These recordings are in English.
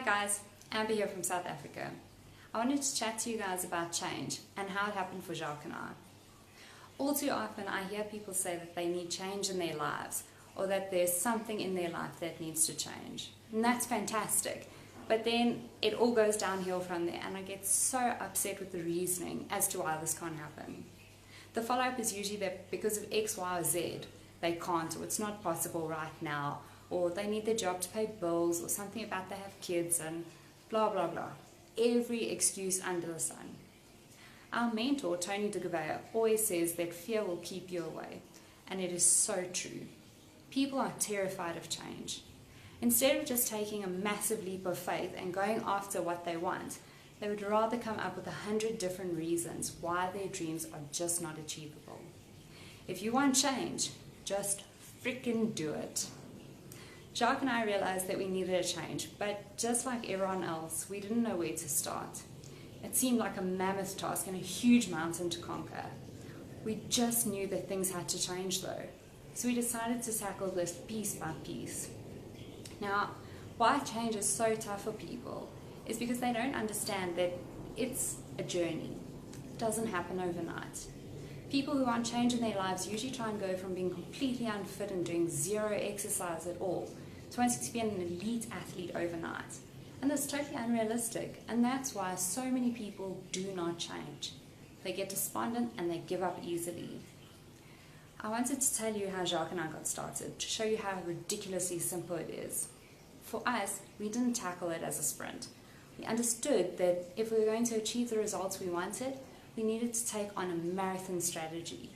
guys, Amber here from South Africa. I wanted to chat to you guys about change and how it happened for Jacques and I. All too often I hear people say that they need change in their lives or that there's something in their life that needs to change. And that's fantastic. But then it all goes downhill from there and I get so upset with the reasoning as to why this can't happen. The follow-up is usually that because of X, Y, or Z, they can't, or it's not possible right now, or they need their job to pay bills, or something about they have kids, and blah, blah, blah. Every excuse under the sun. Our mentor, Tony de Gouveia, always says that fear will keep you away, and it is so true. People are terrified of change. Instead of just taking a massive leap of faith and going after what they want, they would rather come up with 100 different reasons why their dreams are just not achievable. If you want change, just freaking do it. Jacques and I realized that we needed a change, but just like everyone else, we didn't know where to start. It seemed like a mammoth task and a huge mountain to conquer. We just knew that things had to change though, so we decided to tackle this piece by piece. Now, why change is so tough for people is because they don't understand that it's a journey. It doesn't happen overnight. People who want change in their lives usually try and go from being completely unfit and doing zero exercise at all to wanting to be an elite athlete overnight. And that's totally unrealistic, and that's why so many people do not change. They get despondent and they give up easily. I wanted to tell you how Jacques and I got started, to show you how ridiculously simple it is. For us, we didn't tackle it as a sprint. We understood that if we were going to achieve the results we wanted, we needed to take on a marathon strategy.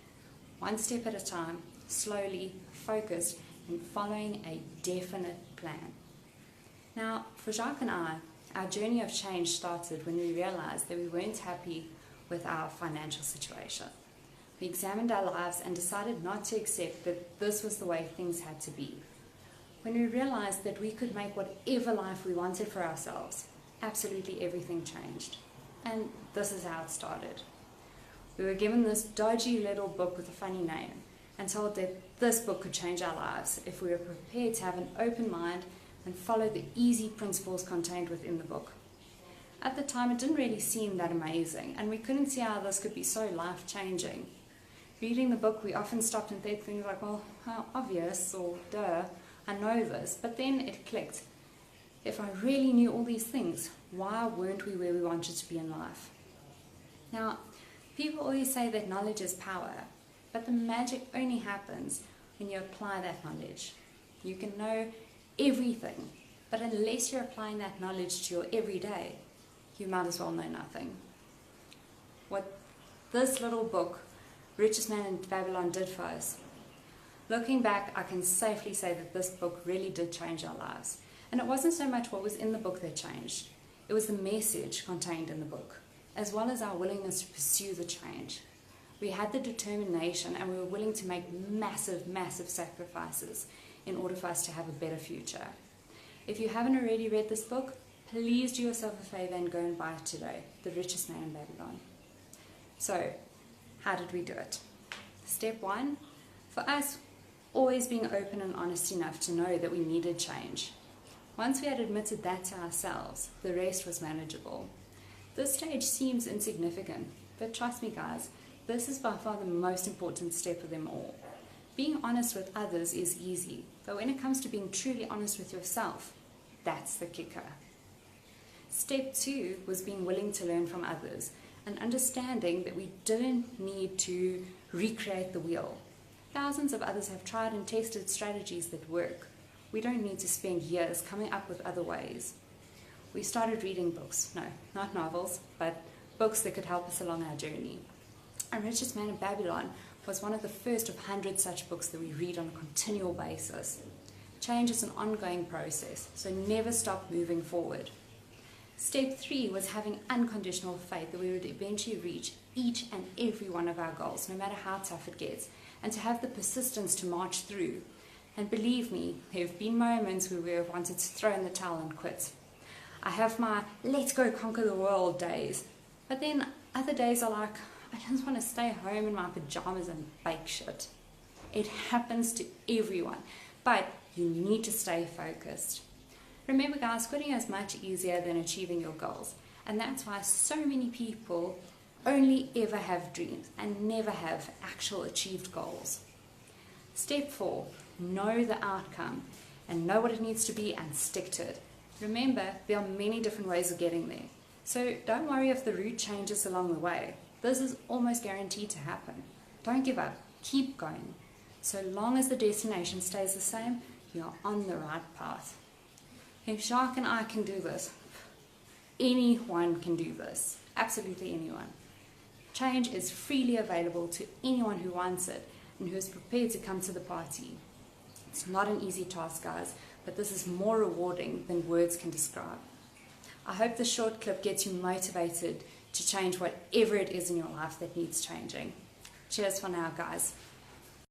One step at a time, slowly, focused, and following a definite plan. Now, for Jacques and I, our journey of change started when we realized that we weren't happy with our financial situation. We examined our lives and decided not to accept that this was the way things had to be. When we realized that we could make whatever life we wanted for ourselves, absolutely everything changed. And this is how it started. We were given this dodgy little book with a funny name and told that this book could change our lives if we were prepared to have an open mind and follow the easy principles contained within the book. At the time, it didn't really seem that amazing, and we couldn't see how this could be so life-changing. Reading the book, we often stopped and thought things like, well, how obvious, or duh, I know this, but then it clicked. If I really knew all these things, why weren't we where we wanted to be in life? Now, people always say that knowledge is power, but the magic only happens when you apply that knowledge. You can know everything, but unless you're applying that knowledge to your everyday, you might as well know nothing. What this little book, Richest Man in Babylon, did for us, looking back, I can safely say that this book really did change our lives. And it wasn't so much what was in the book that changed. It was the message contained in the book, as well as our willingness to pursue the change. We had the determination and we were willing to make massive, massive sacrifices in order for us to have a better future. If you haven't already read this book, please do yourself a favor and go and buy it today, The Richest Man in Babylon. So, how did we do it? Step one, for us, always being open and honest enough to know that we needed change. Once we had admitted that to ourselves, the rest was manageable. This stage seems insignificant, but trust me guys, this is by far the most important step of them all. Being honest with others is easy, but when it comes to being truly honest with yourself, that's the kicker. Step two was being willing to learn from others and understanding that we didn't need to recreate the wheel. Thousands of others have tried and tested strategies that work. We don't need to spend years coming up with other ways. We started reading books, no, not novels, but books that could help us along our journey. And Richest Man in Babylon was one of the first of hundreds such books that we read on a continual basis. Change is an ongoing process, so never stop moving forward. Step three was having unconditional faith that we would eventually reach each and every one of our goals, no matter how tough it gets, and to have the persistence to march through. And believe me, there have been moments where we have wanted to throw in the towel and quit. I have my let's go conquer the world days, but then other days are like, I just want to stay home in my pajamas and bake shit. It happens to everyone, but you need to stay focused. Remember guys, quitting is much easier than achieving your goals, and that's why so many people only ever have dreams and never have actual achieved goals. Step 4, know the outcome and know what it needs to be and stick to it. Remember, there are many different ways of getting there, so don't worry if the route changes along the way. This is almost guaranteed to happen. Don't give up, keep going. So long as the destination stays the same, you're on the right path. If Jacques and I can do this, anyone can do this. Absolutely anyone. Change is freely available to anyone who wants it and who is prepared to come to the party. It's not an easy task, guys, but this is more rewarding than words can describe. I hope this short clip gets you motivated to change whatever it is in your life that needs changing. Cheers for now, guys.